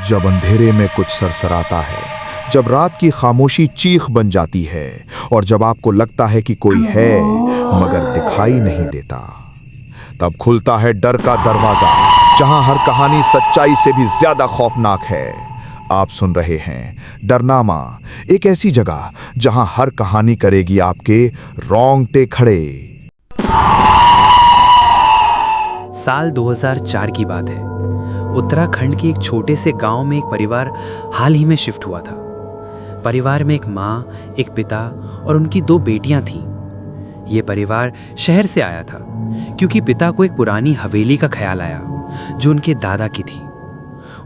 जब अंधेरे में कुछ सरसराता है, जब रात की खामोशी चीख बन जाती है और जब आपको लगता है कि कोई है मगर दिखाई नहीं देता, तब खुलता है डर का दरवाजा, जहां हर कहानी सच्चाई से भी ज्यादा खौफनाक है। आप सुन रहे हैं डरनामा, एक ऐसी जगह जहां हर कहानी करेगी आपके रोंगटे खड़े। साल 2004 की बात है। उत्तराखंड के एक छोटे से गांव में एक परिवार हाल ही में शिफ्ट हुआ था। परिवार में एक माँ, एक पिता और उनकी 2 बेटियां थीं। ये परिवार शहर से आया था क्योंकि पिता को एक पुरानी हवेली का ख्याल आया जो उनके दादा की थी।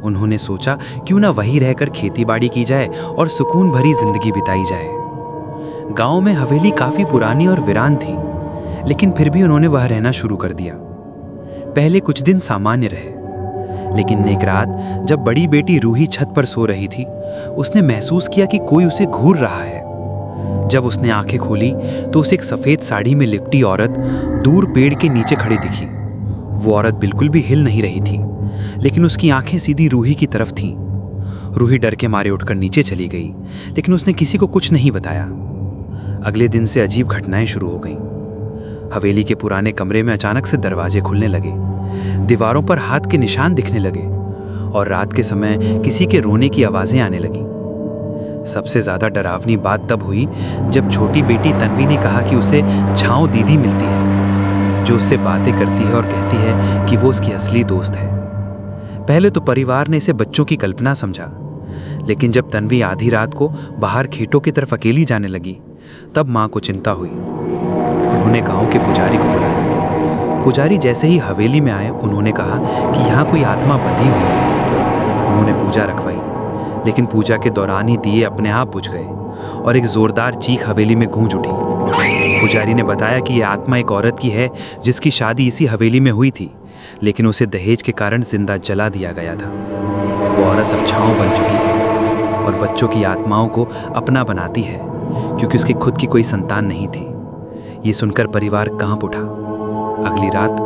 उन्होंने सोचा क्यों ना वहीं रहकर खेतीबाड़ी की जाए और सुकून भरी जिंदगी बिताई जाए। गांव में हवेली काफी पुरानी और वीरान थी, लेकिन फिर भी उन्होंने वह रहना शुरू कर दिया। पहले कुछ दिन सामान्य रहे, लेकिन एक रात जब बड़ी बेटी रूही छत पर सो रही थी, उसने महसूस किया कि कोई उसे घूर रहा है। जब उसने आंखें खोली तो उसे एक सफेद साड़ी में लिपटी औरत दूर पेड़ के नीचे खड़ी दिखी। वो औरत बिल्कुल भी हिल नहीं रही थी, लेकिन उसकी आंखें सीधी रूही की तरफ थीं। रूही डर के मारे उठकर नीचे चली गई, लेकिन उसने किसी को कुछ नहीं बताया। अगले दिन से अजीब घटनाएं शुरू हो गईं। हवेली के पुराने कमरे में अचानक से दरवाजे खुलने लगे, दीवारों पर हाथ के निशान दिखने लगे और रात के समय किसी के रोने की आवाजें आने लगीं। सबसे ज्यादा डरावनी बात तब हुई जब छोटी बेटी तन्वी ने कहा कि उसे छाँव दीदी मिलती है, जो उससे बातें करती है और कहती है कि वो उसकी असली दोस्त है। पहले तो परिवार ने इसे बच्चों की कल्पना समझा, लेकिन जब तन्वी आधी रात को बाहर खेतों की तरफ अकेली जाने लगी, तब माँ को चिंता हुई। उन्होंने गांव के पुजारी को बुलाया। पुजारी जैसे ही हवेली में आए, उन्होंने कहा कि यहाँ कोई आत्मा बंधी हुई है। उन्होंने पूजा रखवाई, लेकिन पूजा के दौरान ही दिए अपने आप बुझ गए और एक जोरदार चीख हवेली में गूंज उठी। पुजारी ने बताया कि यह आत्मा एक औरत की है जिसकी शादी इसी हवेली में हुई थी, लेकिन उसे दहेज के कारण जिंदा जला दिया गया था। वो औरत अब छाँव बन चुकी है और बच्चों की आत्माओं को अपना बनाती है क्योंकि उसकी खुद की कोई संतान नहीं थी। ये सुनकर परिवार कांप उठा। अगली रात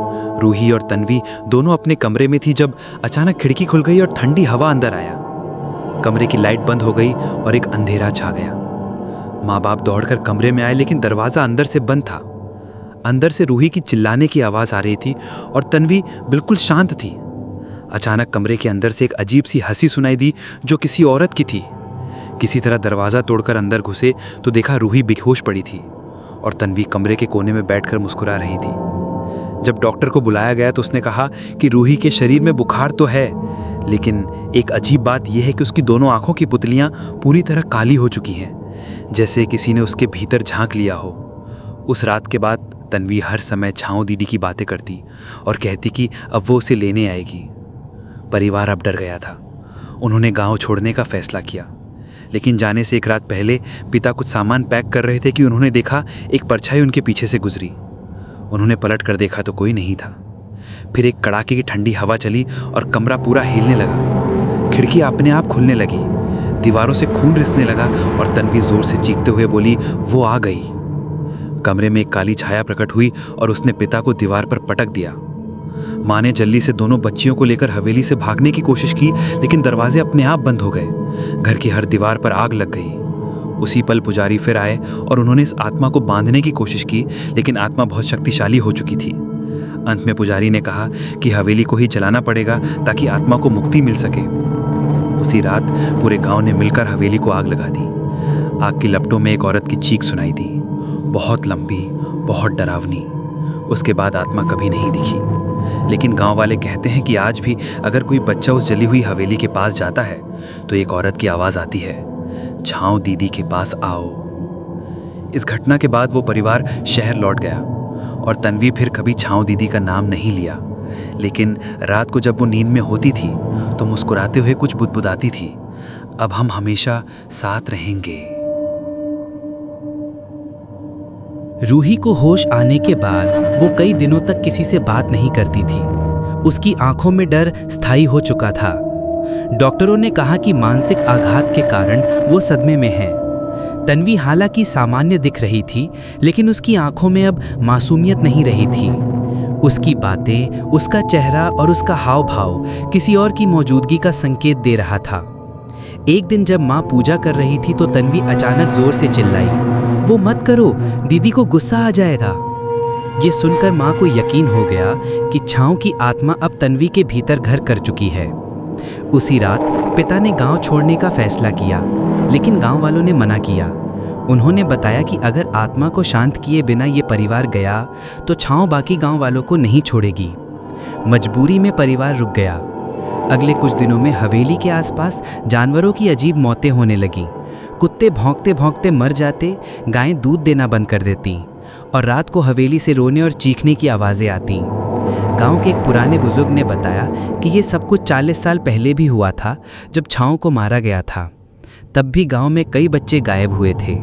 रूही और तन्वी दोनों अपने कमरे में थी जब अचानक खिड़की खुल गई और ठंडी हवा अंदर आया। कमरे की लाइट बंद हो गई और एक अंधेरा छा गया। माँ बाप दौड़कर कमरे में आए, लेकिन दरवाजा अंदर से बंद था। अंदर से रूही की चिल्लाने की आवाज आ रही थी और तन्वी बिल्कुल शांत थी। अचानक कमरे के अंदर से एक अजीब सी हंसी सुनाई दी जो किसी औरत की थी। किसी तरह दरवाजा तोड़कर अंदर घुसे तो देखा रूही बेहोश पड़ी थी और तन्वी कमरे के कोने में बैठकर मुस्कुरा रही थी। जब डॉक्टर को बुलाया गया तो उसने कहा कि रूही के शरीर में बुखार तो है, लेकिन एक अजीब बात यह है कि उसकी दोनों आंखों की पुतलियां पूरी तरह काली हो चुकी हैं, जैसे किसी ने उसके भीतर झांक लिया हो। उस रात के बाद तन्वी हर समय छाँव दीदी की बातें करती और कहती कि अब वो उसे लेने आएगी। परिवार अब डर गया था। उन्होंने गाँव छोड़ने का फैसला किया, लेकिन जाने से एक रात पहले पिता कुछ सामान पैक कर रहे थे कि उन्होंने देखा एक परछाई उनके पीछे से गुजरी। उन्होंने पलट कर देखा तो कोई नहीं था। फिर एक कड़ाके की ठंडी हवा चली और कमरा पूरा हिलने लगा। खिड़की अपने आप खुलने लगी, दीवारों से खून रिसने लगा और तन्वी जोर से चीखते हुए बोली, वो आ गई। कमरे में एक काली छाया प्रकट हुई और उसने पिता को दीवार पर पटक दिया। माँ ने जल्दी से दोनों बच्चियों को लेकर हवेली से भागने की कोशिश की, लेकिन दरवाजे अपने आप बंद हो गए। घर की हर दीवार पर आग लग गई। उसी पल पुजारी फिर आए और उन्होंने इस आत्मा को बांधने की कोशिश की, लेकिन आत्मा बहुत शक्तिशाली हो चुकी थी। अंत में पुजारी ने कहा कि हवेली को ही जलाना पड़ेगा ताकि आत्मा को मुक्ति मिल सके। उसी रात पूरे गांव ने मिलकर हवेली को आग लगा दी। आग की लपटों में एक औरत की चीख सुनाई दी, बहुत लंबी, बहुत डरावनी। उसके बाद आत्मा कभी नहीं दिखी, लेकिन गांव वाले कहते हैं कि आज भी अगर कोई बच्चा उस जली हुई हवेली के पास जाता है तो एक औरत की आवाज़ आती है, छाँव दीदी के पास आओ। इस घटना के बाद वो परिवार शहर लौट गया और तन्वी फिर कभी छाँव दीदी का नाम नहीं लिया, लेकिन रात को जब वो नींद में होती थी तो मुस्कुराते हुए कुछ बुदबुदाती थी, अब हम हमेशा साथ रहेंगे। रूही को होश आने के बाद वो कई दिनों तक किसी से बात नहीं करती थी। उसकी आंखों में डर स्थायी हो चुका था। डॉक्टरों ने कहा कि मानसिक आघात के कारण वो सदमे में है। तन्वी हालांकि सामान्य दिख रही थी, लेकिन उसकी आंखों में अब मासूमियत नहीं रही थी। उसकी बातें, उसका चेहरा और उसका हाव भाव किसी और की मौजूदगी का संकेत दे रहा था। एक दिन जब माँ पूजा कर रही थी तो तन्वी अचानक जोर से चिल्लाई, वो मत करो, दीदी को गुस्सा आ जाएगा। ये सुनकर माँ को यकीन हो गया कि छाँव की आत्मा अब तन्वी के भीतर घर कर चुकी है। उसी रात पिता ने गांव छोड़ने का फैसला किया, लेकिन गांव वालों ने मना किया। उन्होंने बताया कि अगर आत्मा को शांत किए बिना ये परिवार गया तो छाँव बाकी गांव वालों को नहीं छोड़ेगी। मजबूरी में परिवार रुक गया। अगले कुछ दिनों में हवेली के आसपास जानवरों की अजीब मौतें होने लगीं। कुत्ते भौंकते भौंकते मर जाते, गायें दूध देना बंद कर देती और रात को हवेली से रोने और चीखने की आवाज़ें आती। गांव के एक पुराने बुजुर्ग ने बताया कि ये सब कुछ 40 साल पहले भी हुआ था, जब छाँव को मारा गया था। तब भी गांव में कई बच्चे गायब हुए थे।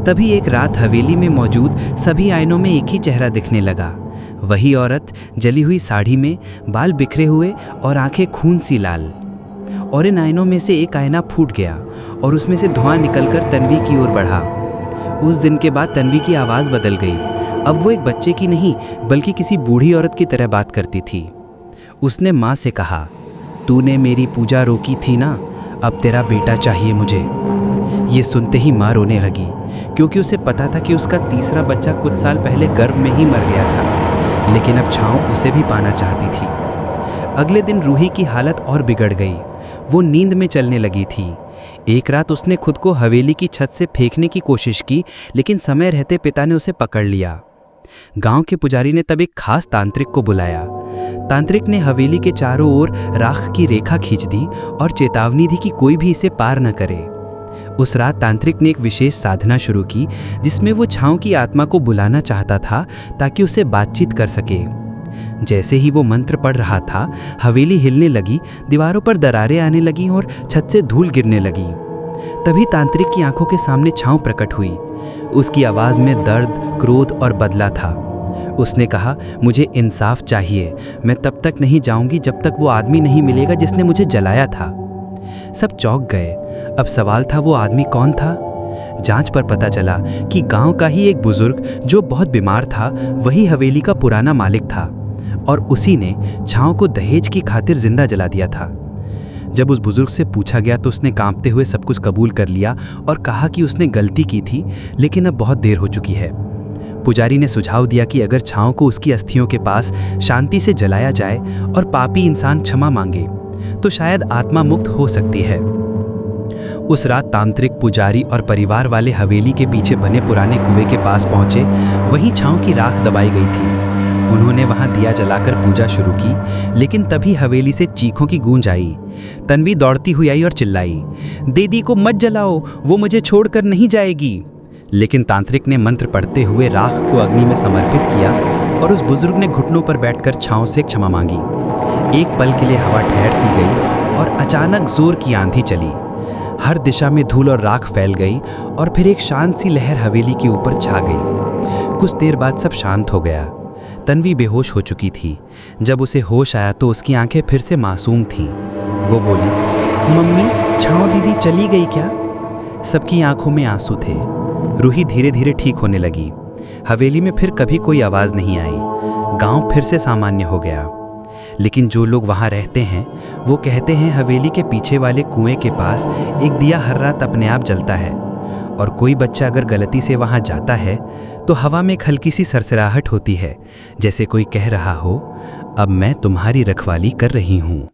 तभी एक रात हवेली में मौजूद सभी आईनों में एक ही चेहरा दिखने लगा। वही औरत, जली हुई साड़ी में, बाल बिखरे हुए और आंखें खून सी लाल। और इन आईनों में से एक आईना फूट गया और उसमें से धुआं निकलकर तन्वी की ओर बढ़ा। उस दिन के बाद तन्वी की आवाज़ बदल गई। अब वो एक बच्चे की नहीं बल्कि किसी बूढ़ी औरत की तरह बात करती थी। उसने माँ से कहा, तूने मेरी पूजा रोकी थी ना, अब तेरा बेटा चाहिए मुझे। ये सुनते ही माँ रोने लगी, क्योंकि उसे पता था कि उसका तीसरा बच्चा कुछ साल पहले गर्भ में ही मर गया था, लेकिन अब छाँव उसे भी पाना चाहती थी। अगले दिन रूही की हालत और बिगड़ गई। वो नींद में चलने लगी थी। एक रात उसने खुद को हवेली की छत से फेंकने की कोशिश की, लेकिन समय रहते पिता ने उसे पकड़ लिया। गांव के पुजारी ने तब एक खास तांत्रिक को बुलाया। तांत्रिक ने हवेली के चारों ओर राख की रेखा खींच दी और चेतावनी दी कि कोई भी इसे पार न करे। उस रात तांत्रिक ने एक विशेष साधना शुरू की, जिसमें वो छाँव की आत्मा को बुलाना चाहता था ताकि उसे बातचीत कर सके। जैसे ही वो मंत्र पढ़ रहा था, हवेली हिलने लगी, दीवारों पर दरारें आने लगीं और छत से धूल गिरने लगी। तभी तांत्रिक की आंखों के सामने छाँव प्रकट हुई। उसकी आवाज़ में दर्द, क्रोध और बदला था। उसने कहा, मुझे इंसाफ चाहिए। मैं तब तक नहीं जाऊंगी जब तक वो आदमी नहीं मिलेगा जिसने मुझे जलाया था। सब चौंक गए। अब सवाल था, वो आदमी कौन था? जांच पर पता चला कि गांव का ही एक बुजुर्ग जो बहुत बीमार था, वही हवेली का पुराना मालिक था और उसी ने छाँव को दहेज की खातिर जिंदा जला दिया था। जब उस बुजुर्ग से पूछा गया तो उसने कांपते हुए सब कुछ कबूल कर लिया और कहा कि उसने गलती की थी, लेकिन अब बहुत देर हो चुकी है। पुजारी ने सुझाव दिया कि अगर छाँव को उसकी अस्थियों के पास शांति से जलाया जाए और पापी इंसान क्षमा मांगे तो शायद आत्मा मुक्त हो सकती है। उस रात तांत्रिक, पुजारी और परिवार वाले हवेली के पीछे बने पुराने कुएं के पास पहुंचे। वहीं छाँव की राख दबाई गई थी। उन्होंने वहां दिया जलाकर पूजा शुरू की, लेकिन तभी हवेली से चीखों की गूंज आई। तन्वी दौड़ती हुई आई और चिल्लाई, दीदी को मत जलाओ, वो मुझे छोड़कर नहीं जाएगी। लेकिन तांत्रिक ने मंत्र पढ़ते हुए राख को अग्नि में समर्पित किया और उस बुजुर्ग ने घुटनों पर बैठकर छाँव से क्षमा मांगी। एक पल के लिए हवा ठहर सी गई और अचानक जोर की आंधी चली। हर दिशा में धूल और राख फैल गई और फिर एक शांत सी लहर हवेली के ऊपर छा गई। कुछ देर बाद सब शांत हो गया। तन्वी बेहोश हो चुकी थी। जब उसे होश आया तो उसकी आंखें फिर से मासूम थीं। वो बोली, मम्मी, छाँव दीदी चली गई क्या? सबकी आंखों में आंसू थे। रूही धीरे धीरे ठीक होने लगी। हवेली में फिर कभी कोई आवाज़ नहीं आई। गांव फिर से सामान्य हो गया। लेकिन जो लोग वहाँ रहते हैं वो कहते हैं हवेली के पीछे वाले कुएं के पास एक दिया हर रात अपने आप जलता है और कोई बच्चा अगर गलती से वहाँ जाता है तो हवा में एक हल्की सी सरसराहट होती है, जैसे कोई कह रहा हो, अब मैं तुम्हारी रखवाली कर रही हूँ।